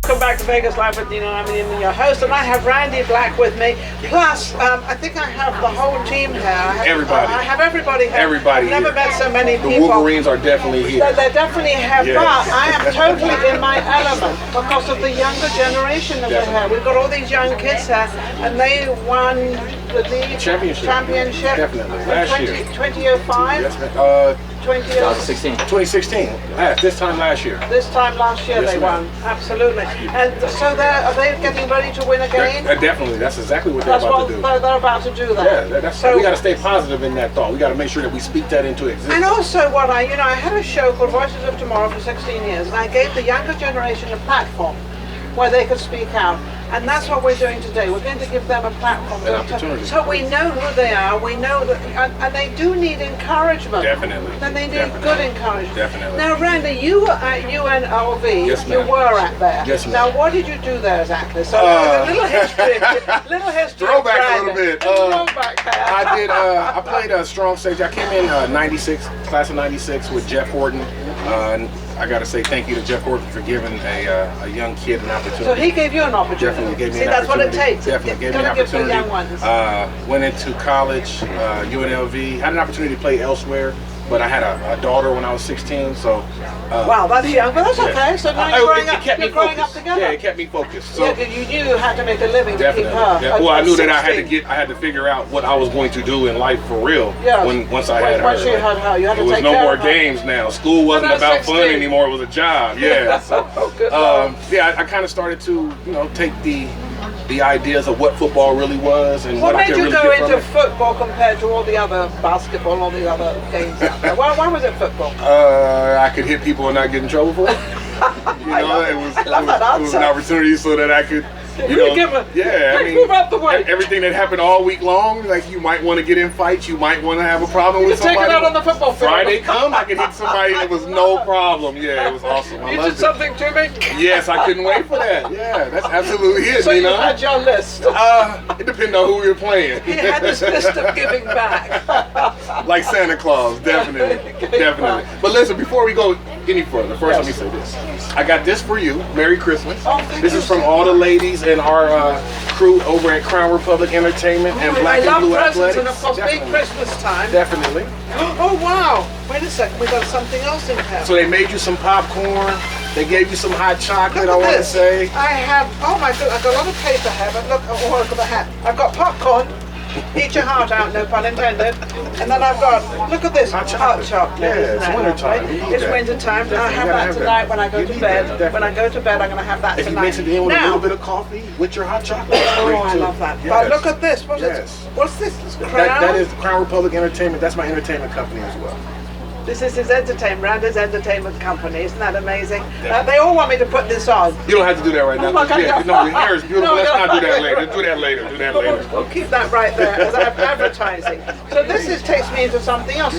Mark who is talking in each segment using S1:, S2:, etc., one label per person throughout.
S1: Welcome back to Vegas Live with Ninon. I'm your host, and I have Randy Black with me. Plus, I think I have the whole team here. I have everybody here.
S2: Everybody.
S1: I've never met so many people.
S2: The Wolverines are definitely here.
S1: They're definitely here,
S2: yes.
S1: But I am totally in my element because of the younger generation that we're here. We've got all these young kids here, and they won the championship.
S2: Definitely. Last year.
S1: 2005?
S2: Yes, ma'am.
S1: 2016.
S2: 2016. This time last year.
S1: This time last year, yes, they won. Absolutely. And so are they getting ready to win again?
S2: Definitely. That's exactly what they're about to do.
S1: They're about to do that.
S2: Yeah, so we got to stay positive in that thought. We got to make sure that we speak that into existence.
S1: And also, I had a show called Voices of Tomorrow for 16 years, and I gave the younger generation a platform where they could speak out. And that's what we're doing today. We're going to give them a platform.
S2: An opportunity.
S1: So we know who they are. We know that, and they do need encouragement.
S2: Definitely.
S1: And they need good encouragement.
S2: Definitely.
S1: Now, Randy, you were at UNLV.
S2: Yes,
S1: you
S2: ma'am.
S1: were at there.
S2: Yes, ma'am.
S1: Now, what did you do there exactly? So a little history.
S2: Throwback a little bit.
S1: I
S2: did. I played a strong safety. I came in '96, class of '96, with Jeff Horton. And I got to say thank you to Jeff Horton for giving a young kid an opportunity.
S1: So he gave you an opportunity.
S2: Definitely gave me an
S1: that's
S2: opportunity.
S1: What it takes.
S2: Definitely gave me an opportunity.
S1: Young ones.
S2: Went into college, UNLV. Had an opportunity to play elsewhere, but I had a daughter when I was 16. So
S1: wow, that's young, but that's okay. So now you're growing up together.
S2: Yeah, it kept me focused. So
S1: yeah, you knew you had to make a living to keep her.
S2: Yeah. Well, I knew that I had to figure out what I was going to do in life for real.
S1: Yeah.
S2: Once I had her.
S1: Once you had her, you had to take care of her.
S2: It was no more games now. School wasn't about fun anymore. It was a job. Yeah. So yeah, I kind of started to take the ideas of what football really was and what I could really get from it.
S1: What made you go into football compared to all the other basketball, all the other games out there? Why was it football?
S2: I could hit people and not get in trouble for it. It was an opportunity so that I could,
S1: move out the way.
S2: Everything that happened all week long, like you might want to get in fights, you might want to have a problem with somebody.
S1: Take it out on the football field.
S2: Friday come, I could hit somebody. It was no problem. Yeah, it was awesome. I
S1: you
S2: loved
S1: did something to me?
S2: Yes, I couldn't wait for that. Yeah, that's absolutely it.
S1: So you had your list.
S2: It depends on who you're playing.
S1: He had this list of giving back.
S2: Like Santa Claus, definitely. But listen, before we go any further, first let me say this. I got this for you. Merry Christmas. This is from all the ladies in our crew over at Crown Republik Entertainment and Black and Blue Athletics.
S1: And of course, big Christmas time.
S2: Definitely.
S1: Oh wow! Wait a second, we got something else in here.
S2: So they made you some popcorn. They gave you some hot chocolate. I want to say.
S1: I have. Oh my God! I've got a lot of paper here, but look at the hat. I've got popcorn. Eat your heart out, no pun intended. And then I've got, look at this, hot chocolate.
S2: Yeah, it's winter time.
S1: It's winter time. I have that tonight when I go to bed. When I go to bed, I'm going to have that tonight.
S2: If you mix it in with a little bit of coffee with your hot chocolate.
S1: Oh, I love that. Yes. But look at this. What's this?
S2: That is Crown Republik Entertainment. That's my entertainment company as well.
S1: This is his entertainment, Randy's entertainment company. Isn't that amazing? They all want me to put this on.
S2: You don't have to do that right now. No, your hair is beautiful. Let's not do that later. Do that later.
S1: We'll keep that right there as advertising. So this takes me into something else.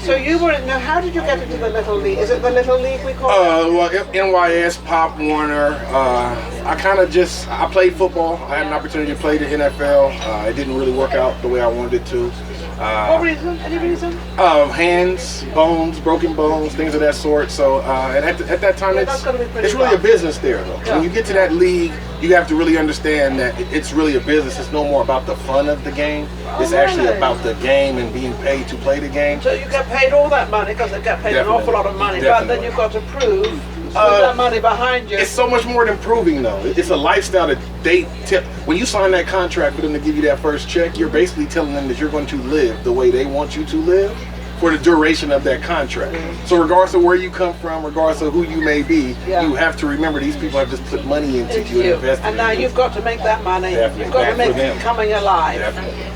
S1: So you were now. How did you get into the Little League? Is it the Little League we call it?
S2: Well, NYS, Pop Warner. I played football. I had an opportunity to play the NFL. It didn't really work out the way I wanted it to.
S1: What reason? Any reason?
S2: Hands, bones, broken bones, things of that sort. So, and at that time, it's really a business there, though. Yeah. When you get to that league, you have to really understand that it's really a business. It's no more about the fun of the game. It's actually about the game and being paid to play the game.
S1: So you get paid all that money because they get paid an awful lot of money. But then you've got to prove with that money behind you.
S2: It's so much more than proving, though. It's a lifestyle that they tip. When you sign that contract for them to give you that first check, you're basically telling them that you're going to live the way they want you to live for the duration of that contract. So regardless of where you come from, regardless of who you may be, you have to remember these people have just put money into you and invested
S1: and now you've got to make that money. You've got to make it coming alive.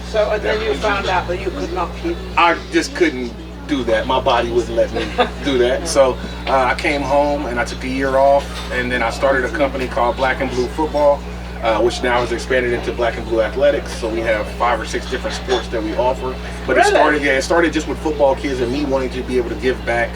S1: So and then you found out that you could not keep.
S2: I just couldn't do that. My body wouldn't let me do that. So I came home and I took a year off, and then I started a company called Black and Blue Football, which now has expanded into Black and Blue Athletics. So we have 5 or 6 different sports that we offer. But it started just with football kids and me wanting to be able to give back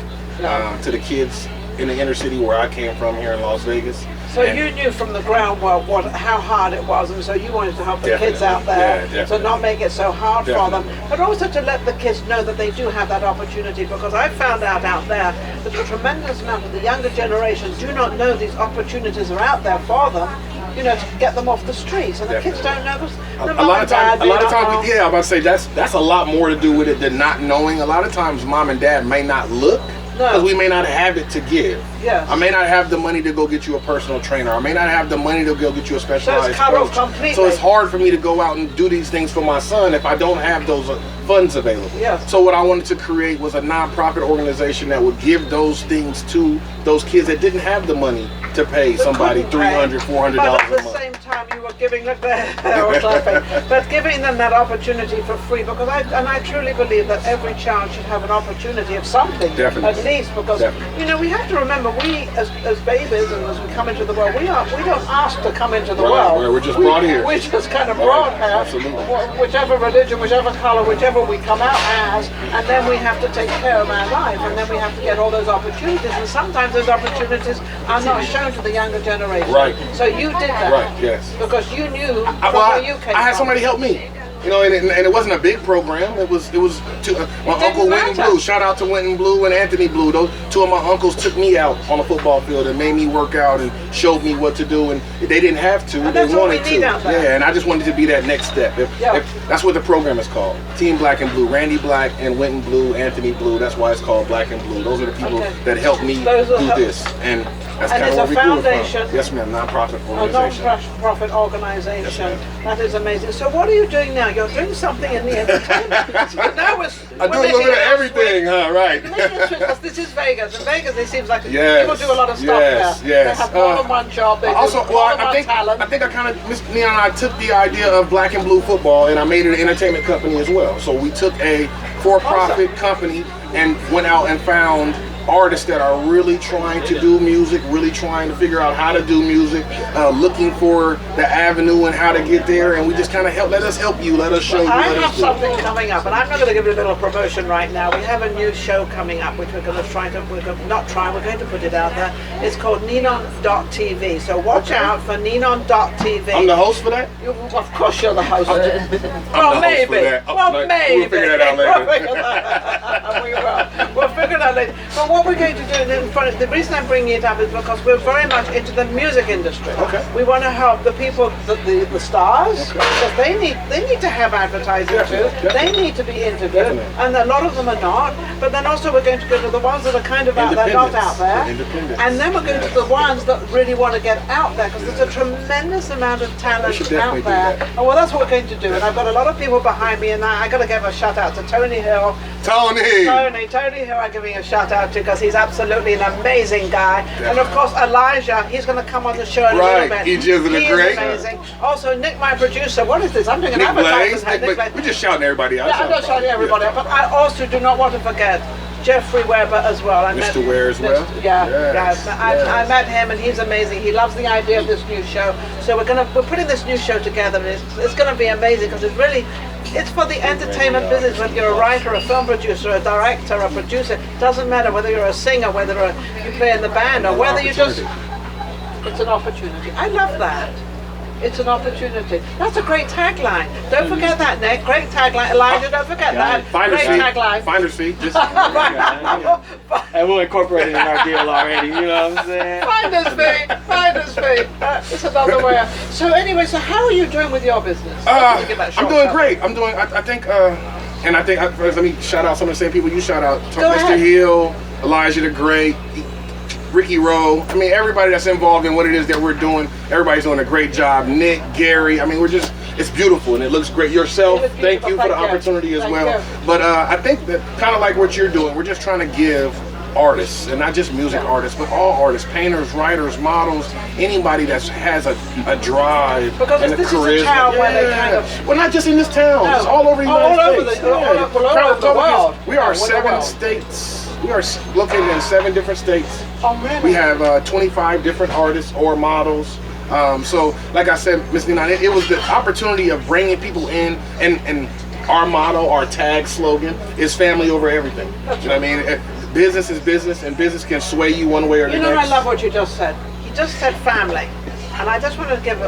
S2: to the kids in the inner city where I came from here in Las Vegas.
S1: So you knew from the ground how hard it was, and so you wanted to help the kids out there to not make it so hard for them, but also to let the kids know that they do have that opportunity, because I found out there that a tremendous amount of the younger generation do not know these opportunities are out there for them, you know, to get them off the streets, and the kids don't know.
S2: A lot of times, yeah, I'm about to say that's a lot more to do with it than not knowing. A lot of times, mom and dad may not look. Because we may not have it to give.
S1: Yes.
S2: I may not have the money to go get you a personal trainer. I may not have the money to go get you a specialized coach. So it's hard for me to go out and do these things for my son if I don't have those funds available.
S1: Yes.
S2: So what I wanted to create was a nonprofit organization that would give those things to those kids that didn't have the money to pay somebody $300, $400
S1: but at
S2: a
S1: the
S2: month.
S1: same time, you were giving but giving them that opportunity for free, because I truly believe that every child should have an opportunity of something.
S2: Definitely.
S1: At least, because you know, we have to remember, we as babies and as we come into the world, we don't ask to come into the world.
S2: We're just brought here.
S1: We're just kind of brought here.
S2: Absolutely.
S1: Whichever religion, whichever color, whichever we come out as, and then we have to take care of our life, and then we have to get all those opportunities, and sometimes those opportunities are not shown to the younger generation.
S2: Right.
S1: So you did that.
S2: Right. Yes.
S1: Because you knew where you came from.
S2: I had somebody help me. You know, and it wasn't a big program. It was my uncle Winton Blue. Shout out to Winton Blue and Anthony Blue. Those two of my uncles took me out on a football field and made me work out and showed me what to do. And they didn't have to.
S1: And
S2: they
S1: that's what
S2: wanted
S1: we need
S2: to.
S1: Out there.
S2: Yeah, and I just wanted to be that next step. That's what the program is called. Team Black and Blue. Randy Black and Winton Blue, Anthony Blue. That's why it's called Black and Blue. Those are the people that helped me do this. And that's kind of what we do it from. Yes, ma'am. Nonprofit organization.
S1: A non-profit organization. Yes, that is amazing. So what are you doing now? You're doing something in the entertainment. So now
S2: I do a little bit of everything, right?
S1: Because this is Vegas. In Vegas, it seems like people do a lot of stuff there.
S2: Yes.
S1: They have more than one job. They
S2: also,
S1: do more than one talent.
S2: I think I kind of, Miss Ninon and I took the idea of Black and Blue football, and I made it an entertainment company as well. So we took a for-profit company and went out and found artists that are really trying to do music, really trying to figure out how to do music, looking for the avenue and how to get there, and we just kind of let us help you, let us show you.
S1: I have something coming up, and I'm not going to give it a little promotion right now. We have a new show coming up, which we're going to we're going to put it out there. It's called Ninon.tv. So watch out for Ninon.tv.
S2: I'm the host for that?
S1: Of course you're the host.
S2: Well, maybe.
S1: Maybe.
S2: We'll figure that out later.
S1: We will. We'll figure it out later. But what we're going to do in front of, the reason I'm bringing it up is because we're very much into the music industry.
S2: Okay.
S1: We want to help the people, the stars, because they need to have advertising too. They need to be interviewed, and a lot of them are not. But then also we're going to go to the ones that are kind of out there, not out there, and then we're going to the ones that really want to get out there, because there's a tremendous amount of talent out there. And well, that's what we're going to do. And I've got a lot of people behind me, and I got to give a shout out to Tony Hill.
S2: Tony Hill,
S1: I'm giving a shout out to, because he's absolutely an amazing guy. And of course Elijah, he's going to come on the show in a little bit.
S2: He is
S1: amazing. Also Nick, my producer. What is this? I'm doing an advertisement.
S2: We're just shouting everybody out.
S1: Yeah, I'm not shouting everybody out, but I also do not want to forget Jeffrey Weber as well.
S2: Mr. Ware as well?
S1: I met him, and he's amazing. He loves the idea of this new show. So we're putting this new show together, and it's going to be amazing, because it's for the entertainment business. Whether you're a writer, a film producer, a director, a producer, doesn't matter. Whether you're a singer, whether you play in the band, or whether you just, it's an opportunity. I love that. It's an opportunity. That's a great tagline. Don't forget that, Nick. Great tagline. Elijah, don't forget that. Great tagline.
S2: Finder's fee.
S3: And we'll incorporate it in our deal already, you know what I'm saying?
S1: Finder's fee. It's another way. So anyway, so how are you doing with your business?
S2: I'm doing great. I think, let me shout out some of the same people you shout out. Mr. Hill, Elijah the Great, Ricky Rowe. I mean, everybody that's involved in what it is that we're doing, everybody's doing a great job. Nick, Gary, I mean, it's beautiful and it looks great. Yourself, thank you for the opportunity as well. But I think that kind of like what you're doing, we're just trying to give artists, and not just music artists, but all artists, painters, writers, models, anybody that has a drive and a charisma. Is a town where they kind of... Well, not just in this town, it's all over the United States.
S1: All over the world.
S2: We are 7 states. We are located in 7 different states.
S1: Oh, really?
S2: We have 25 different artists or models. So, like I said, Ms. Ninon, it was the opportunity of bringing people in, and our motto, our tag slogan is family over everything. You know what I mean? business is business, and business can sway you one way or the
S1: You
S2: next.
S1: know, I love what you just said. You just said family. And I just want to give,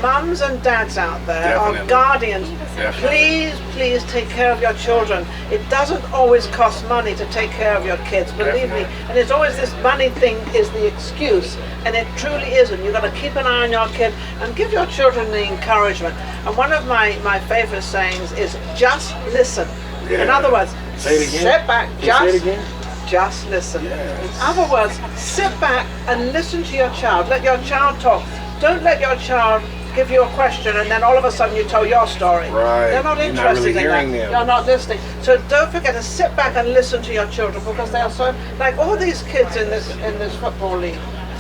S1: mums and dads out there, or
S2: Definitely.
S1: guardians,
S2: Definitely.
S1: please take care of your children. It doesn't always cost money to take care of your kids, believe me. And it's always this money thing is the excuse, and it truly isn't. You've got to keep an eye on your kid and give your children the encouragement. And one of my favorite sayings is just listen.
S2: Yeah.
S1: In other words,
S2: Say it again.
S1: sit back,
S2: Can you say it again?
S1: just listen.
S2: Yes.
S1: In other words, sit back and listen to your child. Let your child talk. Don't let your child give you a question and then all of a sudden you tell your story.
S2: Right.
S1: They're not
S2: You're
S1: interested
S2: not really
S1: in that.
S2: hearing them.
S1: You're not listening. So don't forget to sit back and listen to your children, because they are so, like all these kids in this football league,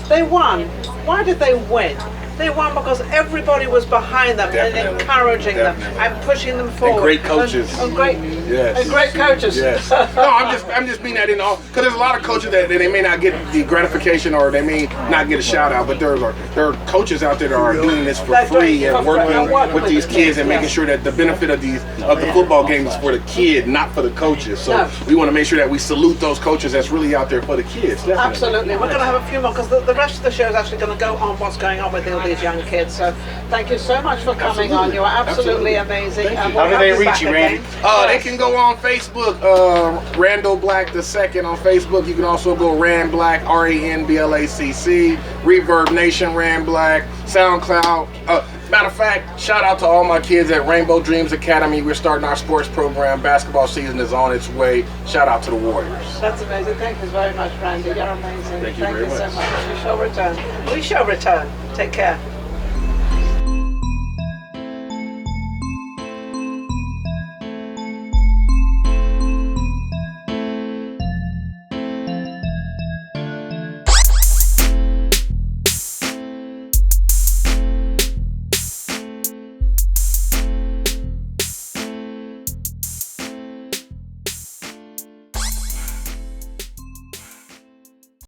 S1: they won. Why did they win? They won because everybody was behind them and
S2: Definitely.
S1: encouraging them
S2: Definitely.
S1: and pushing them forward.
S2: great coaches.
S1: And great,
S2: Yes.
S1: and great coaches.
S2: Yes. No, I'm just meaning that in all, because there's a lot of coaches that they may not get the gratification or they may not get a shout out, but there are coaches out there that are doing this for
S1: They're
S2: free
S1: doing it
S2: and
S1: for free.
S2: working
S1: Working
S2: with
S1: with
S2: these
S1: the
S2: kids
S1: kids,
S2: and making
S1: yes.
S2: sure that the benefit of the football game is for the kid, not for the coaches. So
S1: No.
S2: we want to make sure that we salute those coaches that's really out there for the kids. Definitely.
S1: Absolutely. We're going to have a few more, because the rest of the show is actually going to go on what's going on with all these young kids. So thank you so much for coming on. You are absolutely amazing.
S2: Thank you.
S1: And
S3: How do
S1: we'll
S3: they
S1: have you
S3: reach
S1: back
S3: you, Randy?
S1: again.
S2: They can go on Facebook, Randall Black II on Facebook. You can also go Rand Black, RANBLACC, Reverb Nation Rand Black, SoundCloud. Matter of fact, shout out to all my kids at Rainbow Dreams Academy. We're starting our sports program. Basketball season is on its way. Shout out to the Warriors.
S1: That's amazing. Thank you very much, Randy. You're amazing.
S2: Thank you very
S1: so
S2: much.
S1: much. We shall return. We shall return. Take care.